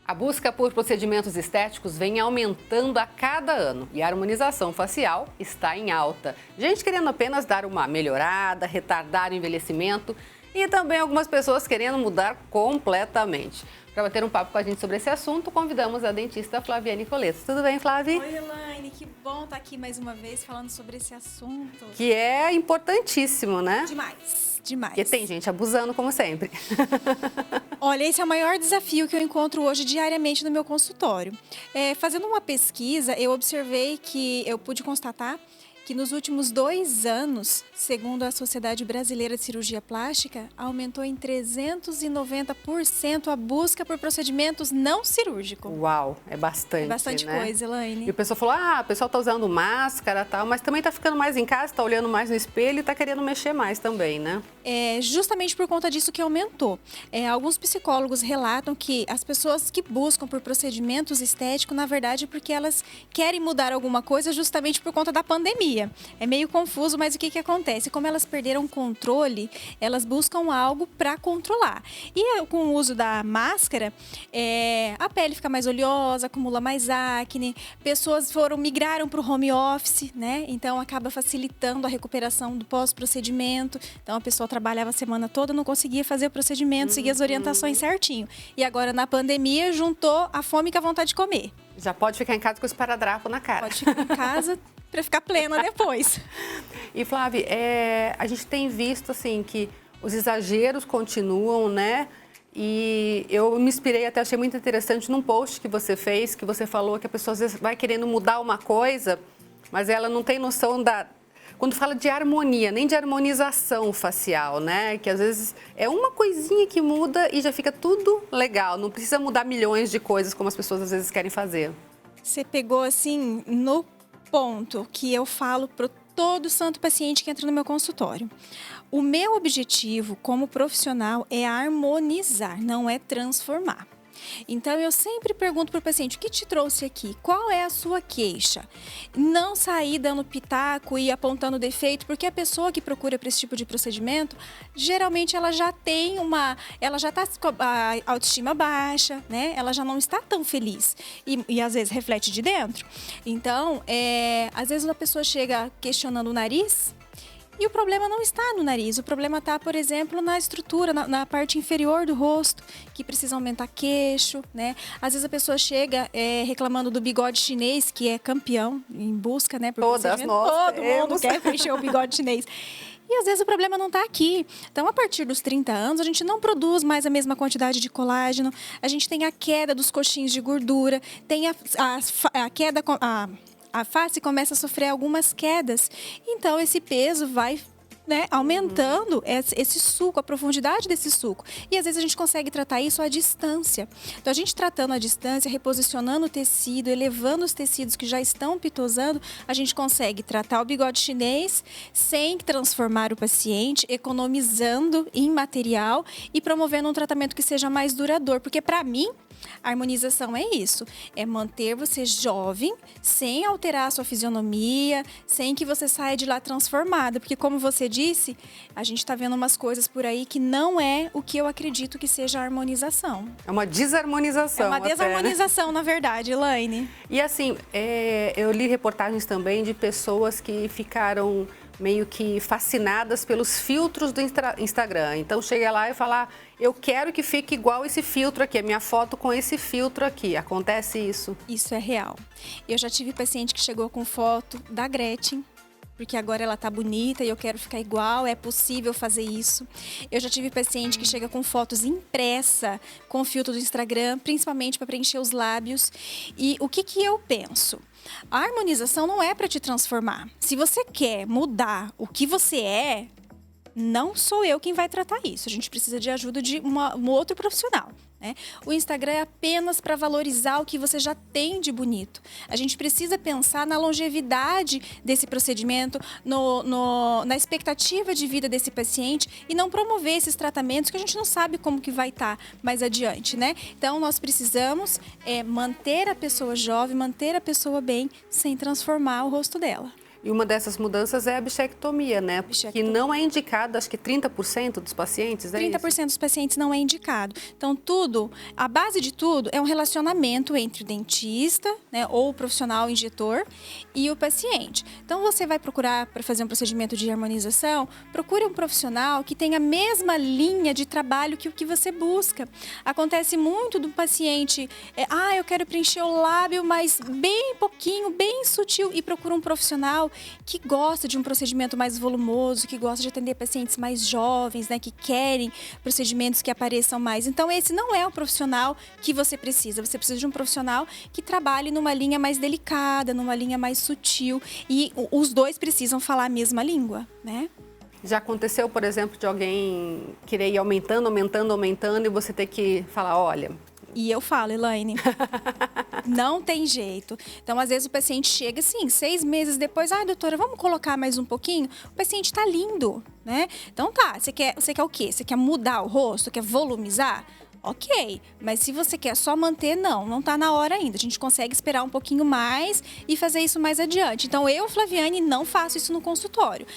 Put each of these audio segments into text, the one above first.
A busca por procedimentos estéticos vem aumentando a cada ano e a harmonização facial está em alta. Gente querendo apenas dar uma melhorada, retardar o envelhecimento e também algumas pessoas querendo mudar completamente. Para bater um papo com a gente sobre esse assunto, convidamos a dentista Flaviane Coleto. Tudo bem, Flavi? Oi, Elaine, que bom estar aqui mais uma vez falando sobre esse assunto. Que é importantíssimo, né? Demais. Porque tem gente abusando, como sempre. Olha, esse é o maior desafio que eu encontro hoje diariamente no meu consultório. Fazendo uma pesquisa, eu pude constatar que nos últimos 2 anos, segundo a Sociedade Brasileira de Cirurgia Plástica, aumentou em 390% a busca por procedimentos não cirúrgicos. Uau, é bastante, né? Coisa, Elaine. E o pessoal falou, o pessoal tá usando máscara e tal, mas também tá ficando mais em casa, tá olhando mais no espelho e tá querendo mexer mais também, né? É justamente por conta disso que aumentou. Alguns psicólogos relatam que as pessoas que buscam por procedimentos estéticos, na verdade, é porque elas querem mudar alguma coisa justamente por conta da pandemia. É meio confuso, mas o que acontece? Como elas perderam o controle, elas buscam algo para controlar. E com o uso da máscara, a pele fica mais oleosa, acumula mais acne, pessoas migraram para o home office, né? Então acaba facilitando a recuperação do pós-procedimento. Então a pessoa trabalhava a semana toda, não conseguia fazer o procedimento, seguir as orientações certinho. E agora na pandemia juntou a fome com a vontade de comer. Já pode ficar em casa com o esparadrapo na cara. Pode ficar em casa para ficar plena depois. E, Flávia, a gente tem visto, assim, que os exageros continuam, né? E eu me inspirei, até achei muito interessante, num post que você fez, que você falou que a pessoa às vezes vai querendo mudar uma coisa, mas ela não tem noção da... Quando fala de harmonia, nem de harmonização facial, né? Que às vezes é uma coisinha que muda e já fica tudo legal. Não precisa mudar milhões de coisas como as pessoas às vezes querem fazer. Você pegou, assim, no ponto que eu falo para todo santo paciente que entra no meu consultório. O meu objetivo como profissional é harmonizar, não é transformar. Então, eu sempre pergunto para o paciente, o que te trouxe aqui? Qual é a sua queixa? Não sair dando pitaco e apontando defeito, porque a pessoa que procura para esse tipo de procedimento, geralmente ela já está com a autoestima baixa, né? Ela já não está tão feliz e às vezes reflete de dentro. Então, às vezes uma pessoa chega questionando o nariz, e o problema não está no nariz, o problema está, por exemplo, na estrutura, na parte inferior do rosto, que precisa aumentar queixo, né? Às vezes a pessoa chega reclamando do bigode chinês, que é campeão em busca, né? Todas nós todo mundo quer preencher o bigode chinês. E às vezes o problema não está aqui. Então, a partir dos 30 anos, a gente não produz mais a mesma quantidade de colágeno, a gente tem a queda dos coxins de gordura, tem a queda... A face começa a sofrer algumas quedas, então esse peso vai, né, aumentando esse suco, a profundidade desse suco. E às vezes a gente consegue tratar isso à distância. Então, a gente tratando à distância, reposicionando o tecido, elevando os tecidos que já estão pitosando, a gente consegue tratar o bigode chinês sem transformar o paciente, economizando em material e promovendo um tratamento que seja mais duradouro. Porque, para mim, a harmonização é isso, é manter você jovem, sem alterar a sua fisionomia, sem que você saia de lá transformada. Porque, como você disse, a gente está vendo umas coisas por aí que não é o que eu acredito que seja a harmonização. É uma desarmonização. É uma até, desarmonização, né? Na verdade, Elaine. E assim, eu li reportagens também de pessoas que ficaram meio que fascinadas pelos filtros do Instagram. Então, chega lá e fala, eu quero que fique igual esse filtro aqui, a minha foto com esse filtro aqui. Acontece isso? Isso é real. Eu já tive paciente que chegou com foto da Gretchen, porque agora ela tá bonita e eu quero ficar igual, é possível fazer isso. Eu já tive paciente que chega com fotos impressa com o filtro do Instagram, principalmente para preencher os lábios. E o que eu penso? A harmonização não é para te transformar. Se você quer mudar o que você é, não sou eu quem vai tratar isso. A gente precisa de ajuda de um outro profissional, né? O Instagram é apenas para valorizar o que você já tem de bonito. A gente precisa pensar na longevidade desse procedimento, na expectativa de vida desse paciente e não promover esses tratamentos que a gente não sabe como que vai estar mais adiante, né? Então, nós precisamos manter a pessoa jovem, manter a pessoa bem, sem transformar o rosto dela. E uma dessas mudanças é a bichectomia, né? Que não é indicada, acho que 30% dos pacientes, é 30% isso? dos pacientes não é indicado. Então, a base de tudo é um relacionamento entre o dentista, né, ou o profissional injetor e o paciente. Então, você vai procurar para fazer um procedimento de harmonização, procure um profissional que tenha a mesma linha de trabalho que o que você busca. Acontece muito do paciente, eu quero preencher o lábio, mas bem pouquinho, bem sutil, e procura um profissional que gosta de um procedimento mais volumoso, que gosta de atender pacientes mais jovens, né, que querem procedimentos que apareçam mais. Então, esse não é o profissional que você precisa. Você precisa de um profissional que trabalhe numa linha mais delicada, numa linha mais sutil. E os dois precisam falar a mesma língua, né? Já aconteceu, por exemplo, de alguém querer ir aumentando e você ter que falar, olha... E eu falo, Elaine, não tem jeito. Então, às vezes o paciente chega assim, 6 meses depois, doutora, vamos colocar mais um pouquinho? O paciente tá lindo, né? Então tá, você quer o quê? Você quer mudar o rosto? Quer volumizar? Ok, mas se você quer só manter, não tá na hora ainda. A gente consegue esperar um pouquinho mais e fazer isso mais adiante. Então, eu, Flaviane, não faço isso no consultório.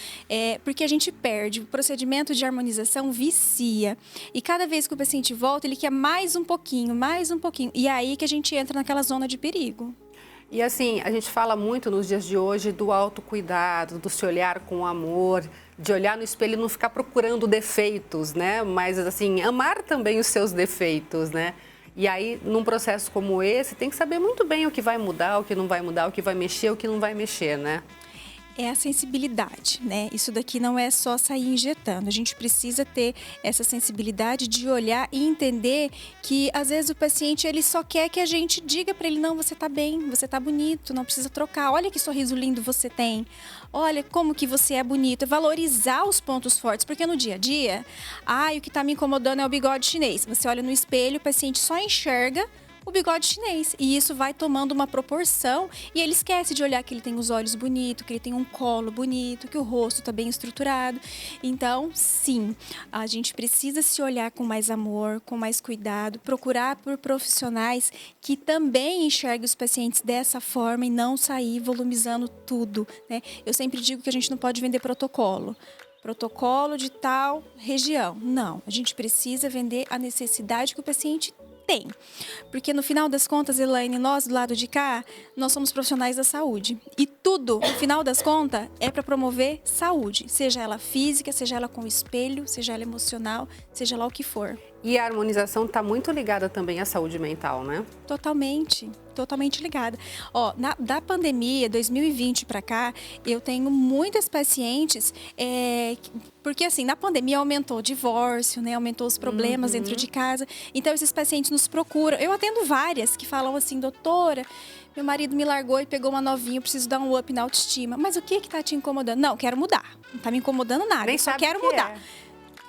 Porque a gente perde. O procedimento de harmonização vicia. E cada vez que o paciente volta, ele quer mais um pouquinho, mais um pouquinho. E é aí que a gente entra naquela zona de perigo. E assim, a gente fala muito nos dias de hoje do autocuidado, do se olhar com amor, de olhar no espelho e não ficar procurando defeitos, né? Mas assim, amar também os seus defeitos, né? E aí, num processo como esse, tem que saber muito bem o que vai mudar, o que não vai mudar, o que vai mexer, o que não vai mexer, né? É a sensibilidade, né? Isso daqui não é só sair injetando. A gente precisa ter essa sensibilidade de olhar e entender que, às vezes, o paciente, ele só quer que a gente diga para ele, não, você tá bem, você tá bonito, não precisa trocar. Olha que sorriso lindo você tem. Olha como que você é bonito. Valorizar os pontos fortes, porque no dia a dia, o que tá me incomodando é o bigode chinês. Você olha no espelho, o paciente só enxerga o bigode chinês. E isso vai tomando uma proporção e ele esquece de olhar que ele tem os olhos bonitos, que ele tem um colo bonito, que o rosto está bem estruturado. Então, sim, a gente precisa se olhar com mais amor, com mais cuidado, procurar por profissionais que também enxerguem os pacientes dessa forma e não sair volumizando tudo, né? Eu sempre digo que a gente não pode vender protocolo de tal região. Não, a gente precisa vender a necessidade que o paciente tem. Porque no final das contas, Elaine, nós do lado de cá, nós somos profissionais da saúde. E tudo, no final das contas, é para promover saúde. Seja ela física, seja ela com espelho, seja ela emocional, seja lá o que for. E a harmonização está muito ligada também à saúde mental, né? Totalmente ligada. Da pandemia, 2020 para cá, eu tenho muitas pacientes, porque assim, na pandemia aumentou o divórcio, né? Aumentou os problemas dentro de casa. Então, esses pacientes nos procuram. Eu atendo várias que falam assim, doutora, meu marido me largou e pegou uma novinha, eu preciso dar um up na autoestima. Mas o que está te incomodando? Não, quero mudar. Não está me incomodando nada, Nem eu só quero mudar.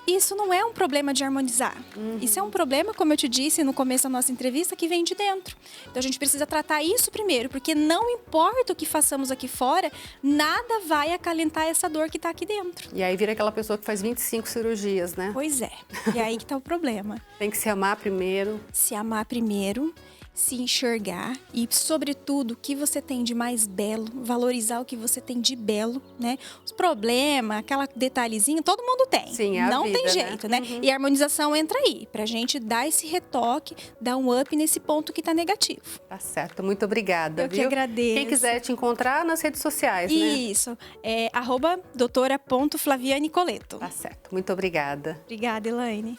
Isso não é um problema de harmonizar. Isso é um problema, como eu te disse no começo da nossa entrevista, que vem de dentro. Então, a gente precisa tratar isso primeiro, porque não importa o que façamos aqui fora, nada vai acalentar essa dor que está aqui dentro. E aí vira aquela pessoa que faz 25 cirurgias, né? Pois é. E aí que está o problema. Tem que se amar primeiro. Se amar primeiro, se enxergar e, sobretudo, o que você tem de mais belo, valorizar o que você tem de belo, né? Os problemas, aquela detalhezinho, todo mundo tem. Sim, é a não vida, tem jeito, né? E a harmonização entra aí, pra gente dar esse retoque, dar um up nesse ponto que tá negativo. Tá certo, muito obrigada, Eu que agradeço. Quem quiser te encontrar nas redes sociais, né? Isso, doutora.flaviane Coleto. Tá certo, muito obrigada. Obrigada, Elaine.